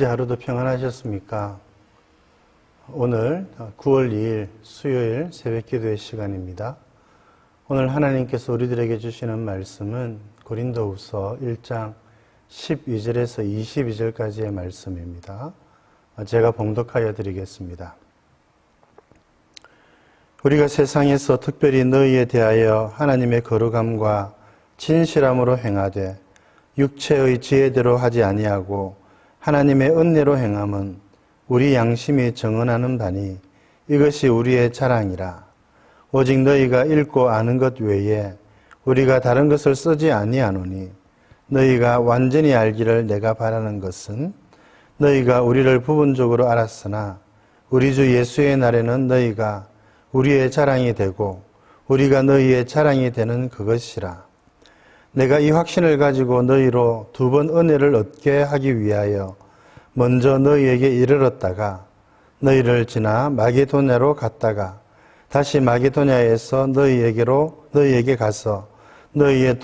어제 하루도 평안하셨습니까? 오늘 9월 2일 수요일 새벽기도의 시간입니다. 오늘 하나님께서 우리들에게 주시는 말씀은 고린도후서 1장 12절에서 22절까지의 말씀입니다. 제가 봉독하여 드리겠습니다. 우리가 세상에서 특별히 너희에 대하여 하나님의 거룩함과 진실함으로 행하되 육체의 지혜대로 하지 아니하고 하나님의 은혜로 행함은 우리 양심이 정언하는 바니 이것이 우리의 자랑이라. 오직 너희가 읽고 아는 것 외에 우리가 다른 것을 쓰지 아니하노니 너희가 완전히 알기를 내가 바라는 것은 너희가 우리를 부분적으로 알았으나 우리 주 예수의 날에는 너희가 우리의 자랑이 되고 우리가 너희의 자랑이 되는 그것이라. 내가 이 확신을 가지고 너희로 두 번 은혜를 얻게 하기 위하여 먼저 너희에게 이르렀다가 너희를 지나 마게도냐로 갔다가 다시 마게도냐에서 너희에게 가서 너희의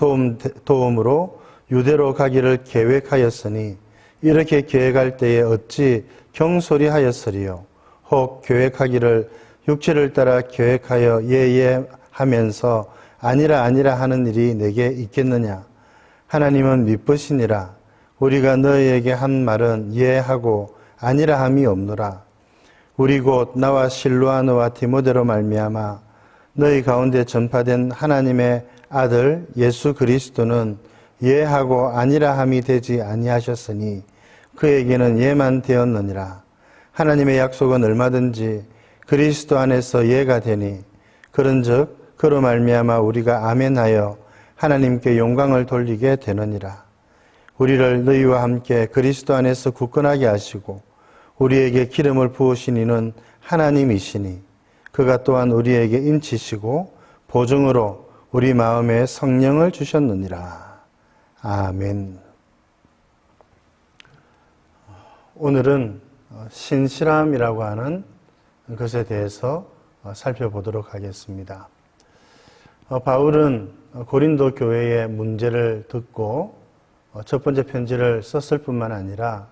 도움으로 유대로 가기를 계획하였으니 이렇게 계획할 때에 어찌 경솔히하였으리요. 혹 계획하기를 육체를 따라 계획하여 예하면서 아니라 하는 일이 내게 있겠느냐. 하나님은 미쁘시니라. 우리가 너희에게 한 말은 예하고 아니라 함이 없노라. 우리 곧 나와 실로아노와 디모데로 말미암아 너희 가운데 전파된 하나님의 아들 예수 그리스도는 예하고 아니라 함이 되지 아니하셨으니 그에게는 예만 되었느니라. 하나님의 약속은 얼마든지 그리스도 안에서 예가 되니 그런즉 그로 말미암아 우리가 아멘하여 하나님께 영광을 돌리게 되느니라. 우리를 너희와 함께 그리스도 안에서 굳건하게 하시고 우리에게 기름을 부으신 이는 하나님이시니 그가 또한 우리에게 인치시고 보증으로 우리 마음에 성령을 주셨느니라. 아멘. 오늘은 신실함이라고 하는 것에 대해서 살펴보도록 하겠습니다. 바울은 고린도 교회의 문제를 듣고 첫 번째 편지를 썼을 뿐만 아니라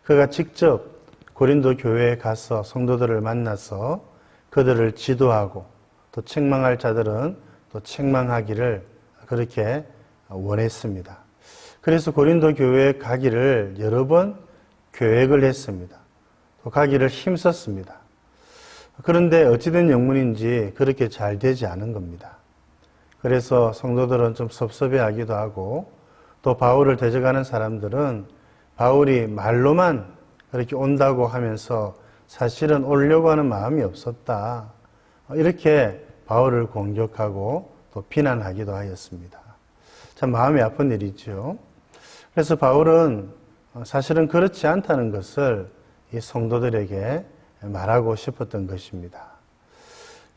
그가 직접 고린도 교회에 가서 성도들을 만나서 그들을 지도하고 또 책망할 자들은 또 책망하기를 그렇게 원했습니다. 그래서 고린도 교회에 가기를 여러 번 계획을 했습니다. 또 가기를 힘썼습니다. 그런데 어찌된 영문인지 그렇게 잘 되지 않은 겁니다. 그래서 성도들은 좀 섭섭해하기도 하고 또 바울을 대적하는 사람들은 바울이 말로만 그렇게 온다고 하면서 사실은 오려고 하는 마음이 없었다. 이렇게 바울을 공격하고 또 비난하기도 하였습니다. 참 마음이 아픈 일이죠. 그래서 바울은 사실은 그렇지 않다는 것을 이 성도들에게 말하고 싶었던 것입니다.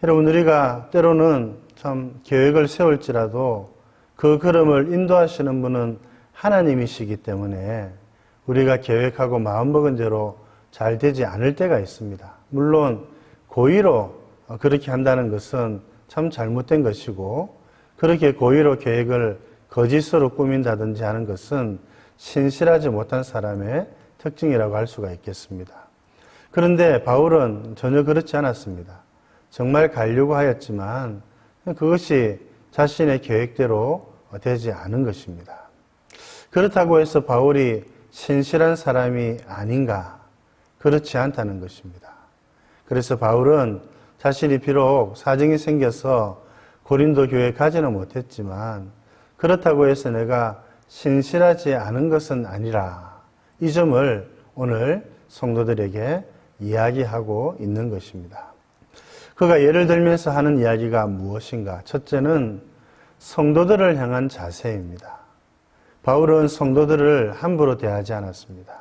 여러분, 우리가 때로는 참 계획을 세울지라도 그 걸음을 인도하시는 분은 하나님이시기 때문에 우리가 계획하고 마음먹은 대로 잘 되지 않을 때가 있습니다. 물론 고의로 그렇게 한다는 것은 참 잘못된 것이고 그렇게 고의로 계획을 거짓으로 꾸민다든지 하는 것은 신실하지 못한 사람의 특징이라고 할 수가 있겠습니다. 그런데 바울은 전혀 그렇지 않았습니다. 정말 가려고 하였지만 그것이 자신의 계획대로 되지 않은 것입니다. 그렇다고 해서 바울이 신실한 사람이 아닌가? 그렇지 않다는 것입니다. 그래서 바울은 자신이 비록 사정이 생겨서 고린도 교회에 가지는 못했지만 그렇다고 해서 내가 신실하지 않은 것은 아니라 이 점을 오늘 성도들에게 이야기하고 있는 것입니다. 그가 예를 들면서 하는 이야기가 무엇인가? 첫째는 성도들을 향한 자세입니다. 바울은 성도들을 함부로 대하지 않았습니다.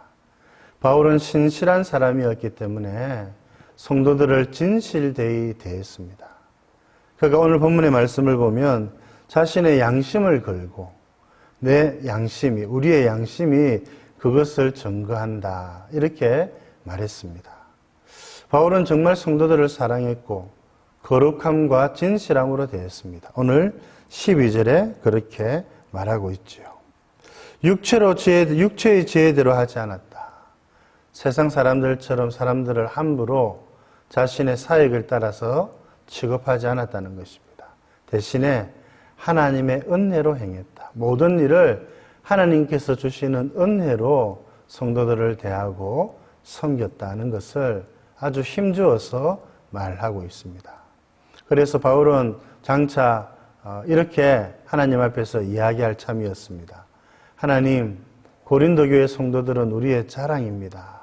바울은 신실한 사람이었기 때문에 성도들을 진실되이 대했습니다. 그가 오늘 본문의 말씀을 보면 자신의 양심을 걸고 내 양심이, 우리의 양심이 그것을 증거한다. 이렇게 말했습니다. 바울은 정말 성도들을 사랑했고 거룩함과 진실함으로 대했습니다. 오늘 12절에 그렇게 말하고 있죠. 육체의 지혜대로 하지 않았다. 세상 사람들처럼 사람들을 함부로 자신의 사익을 따라서 취급하지 않았다는 것입니다. 대신에 하나님의 은혜로 행했다. 모든 일을 하나님께서 주시는 은혜로 성도들을 대하고 섬겼다는 것을 아주 힘주어서 말하고 있습니다. 그래서 바울은 장차 이렇게 하나님 앞에서 이야기할 참이었습니다. 하나님, 고린도 교회 성도들은 우리의 자랑입니다.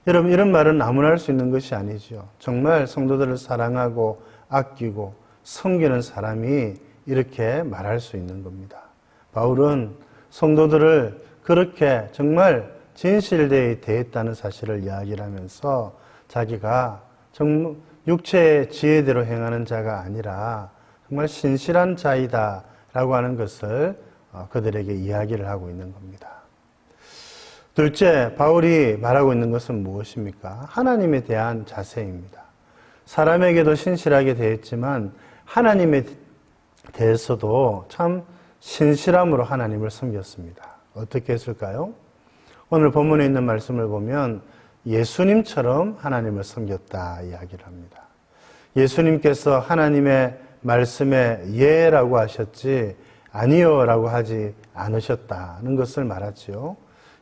여러분, 이런 말은 아무나 할 수 있는 것이 아니죠. 정말 성도들을 사랑하고 아끼고 섬기는 사람이 이렇게 말할 수 있는 겁니다. 바울은 성도들을 그렇게 정말 진실되이 대했다는 사실을 이야기를 하면서 자기가 정말 육체의 지혜대로 행하는 자가 아니라 정말 신실한 자이다 라고 하는 것을 그들에게 이야기를 하고 있는 겁니다. 둘째, 바울이 말하고 있는 것은 무엇입니까? 하나님에 대한 자세입니다. 사람에게도 신실하게 대했지만 하나님에 대해서도 참 신실함으로 하나님을 섬겼습니다. 어떻게 했을까요? 오늘 본문에 있는 말씀을 보면 예수님처럼 하나님을 섬겼다 이야기를 합니다. 예수님께서 하나님의 말씀에 예라고 하셨지 아니요라고 하지 않으셨다는 것을 말하지요.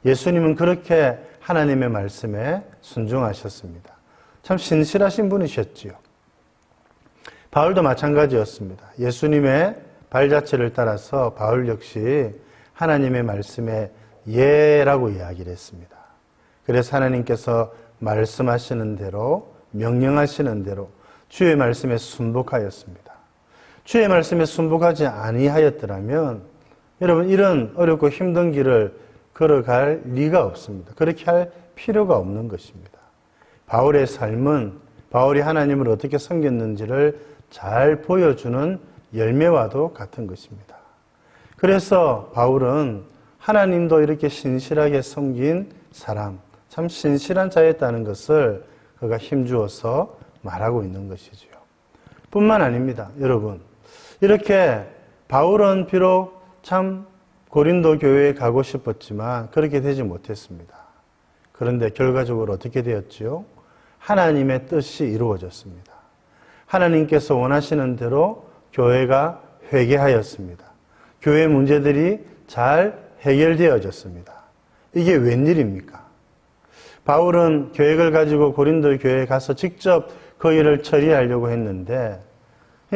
예수님은 그렇게 하나님의 말씀에 순종하셨습니다. 참 신실하신 분이셨지요. 바울도 마찬가지였습니다. 예수님의 발자취를 따라서 바울 역시 하나님의 말씀에 예라고 이야기를 했습니다. 그래서 하나님께서 말씀하시는 대로, 명령하시는 대로 주의 말씀에 순복하였습니다. 주의 말씀에 순복하지 아니하였더라면 여러분 이런 어렵고 힘든 길을 걸어갈 리가 없습니다. 그렇게 할 필요가 없는 것입니다. 바울의 삶은 바울이 하나님을 어떻게 섬겼는지를 잘 보여주는 열매와도 같은 것입니다. 그래서 바울은 하나님도 이렇게 신실하게 섬긴 사람, 참 신실한 자였다는 것을 그가 힘주어서 말하고 있는 것이지요. 뿐만 아닙니다. 여러분, 이렇게 바울은 비록 참 고린도 교회에 가고 싶었지만 그렇게 되지 못했습니다. 그런데 결과적으로 어떻게 되었지요? 하나님의 뜻이 이루어졌습니다. 하나님께서 원하시는 대로 교회가 회개하였습니다. 교회 문제들이 잘 해결되어졌습니다. 이게 웬일입니까? 바울은 계획을 가지고 고린도 교회에 가서 직접 그 일을 처리하려고 했는데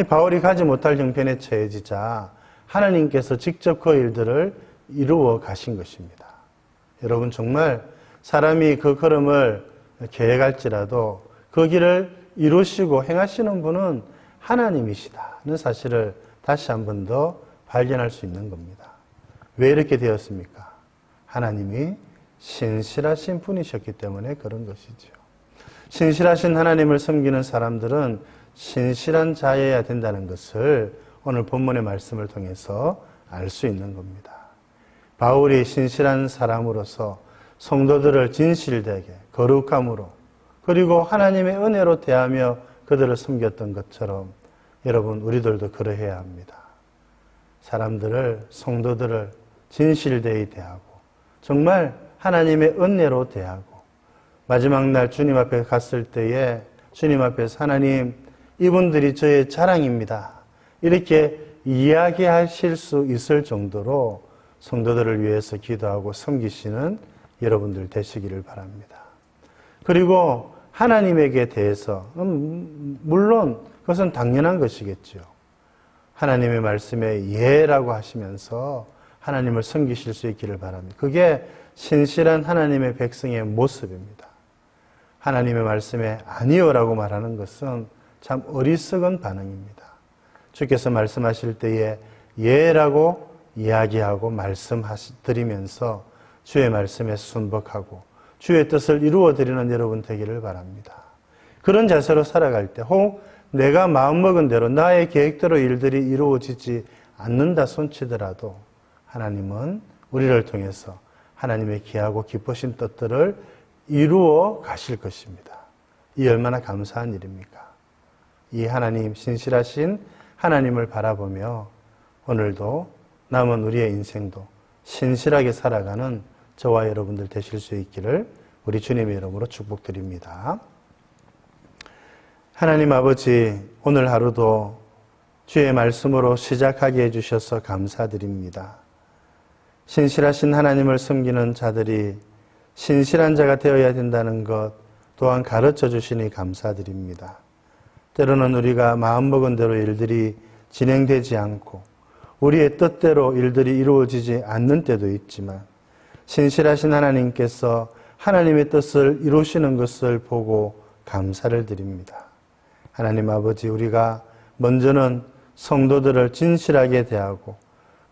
바울이 가지 못할 형편에 처해지자 하나님께서 직접 그 일들을 이루어 가신 것입니다. 여러분 정말 사람이 그 걸음을 계획할지라도 그 길을 이루시고 행하시는 분은 하나님이시다는 사실을 다시 한 번 더 발견할 수 있는 겁니다. 왜 이렇게 되었습니까? 하나님이 신실하신 분이셨기 때문에 그런 것이죠. 신실하신 하나님을 섬기는 사람들은 신실한 자여야 된다는 것을 오늘 본문의 말씀을 통해서 알 수 있는 겁니다. 바울이 신실한 사람으로서 성도들을 진실되게 거룩함으로 그리고 하나님의 은혜로 대하며 그들을 섬겼던 것처럼 여러분 우리들도 그러해야 합니다. 사람들을 성도들을 진실되이 대하고 정말 하나님의 은혜로 대하고 마지막 날 주님 앞에 갔을 때에 주님 앞에서 하나님 이분들이 저의 자랑입니다. 이렇게 이야기하실 수 있을 정도로 성도들을 위해서 기도하고 섬기시는 여러분들 되시기를 바랍니다. 그리고 하나님에게 대해서 물론 그것은 당연한 것이겠죠. 하나님의 말씀에 예라고 하시면서 하나님을 섬기실 수 있기를 바랍니다. 그게 신실한 하나님의 백성의 모습입니다. 하나님의 말씀에 아니요라고 말하는 것은 참 어리석은 반응입니다. 주께서 말씀하실 때에 예라고 이야기하고 말씀드리면서 주의 말씀에 순복하고 주의 뜻을 이루어드리는 여러분 되기를 바랍니다. 그런 자세로 살아갈 때 혹 내가 마음먹은 대로 나의 계획대로 일들이 이루어지지 않는다 손치더라도 하나님은 우리를 통해서 하나님의 귀하고 기쁘신 뜻들을 이루어 가실 것입니다. 이 얼마나 감사한 일입니까? 이 하나님, 신실하신 하나님을 바라보며 오늘도 남은 우리의 인생도 신실하게 살아가는 저와 여러분들 되실 수 있기를 우리 주님의 이름으로 축복드립니다. 하나님 아버지, 오늘 하루도 주의 말씀으로 시작하게 해주셔서 감사드립니다. 신실하신 하나님을 섬기는 자들이 신실한 자가 되어야 된다는 것 또한 가르쳐 주시니 감사드립니다. 때로는 우리가 마음먹은 대로 일들이 진행되지 않고 우리의 뜻대로 일들이 이루어지지 않는 때도 있지만 신실하신 하나님께서 하나님의 뜻을 이루시는 것을 보고 감사를 드립니다. 하나님 아버지, 우리가 먼저는 성도들을 진실하게 대하고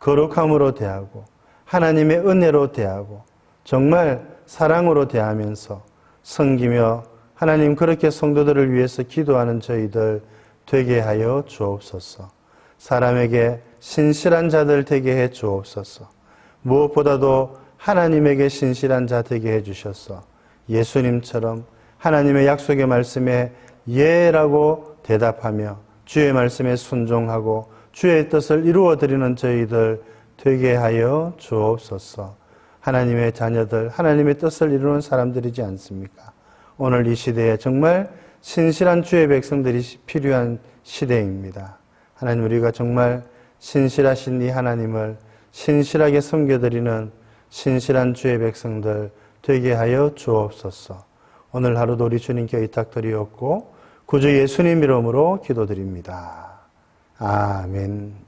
거룩함으로 대하고 하나님의 은혜로 대하고 정말 사랑으로 대하면서 섬기며 하나님 그렇게 성도들을 위해서 기도하는 저희들 되게 하여 주옵소서. 사람에게 신실한 자들 되게 해 주옵소서. 무엇보다도 하나님에게 신실한 자 되게 해 주셔서 예수님처럼 하나님의 약속의 말씀에 예라고 대답하며 주의 말씀에 순종하고 주의 뜻을 이루어드리는 저희들 되게 하여 주옵소서. 하나님의 자녀들, 하나님의 뜻을 이루는 사람들이지 않습니까? 오늘 이 시대에 정말 신실한 주의 백성들이 필요한 시대입니다. 하나님, 우리가 정말 신실하신 이 하나님을 신실하게 섬겨드리는 신실한 주의 백성들 되게 하여 주옵소서. 오늘 하루도 우리 주님께 의탁드리옵고 구주 예수님 이름으로 기도드립니다. 아멘.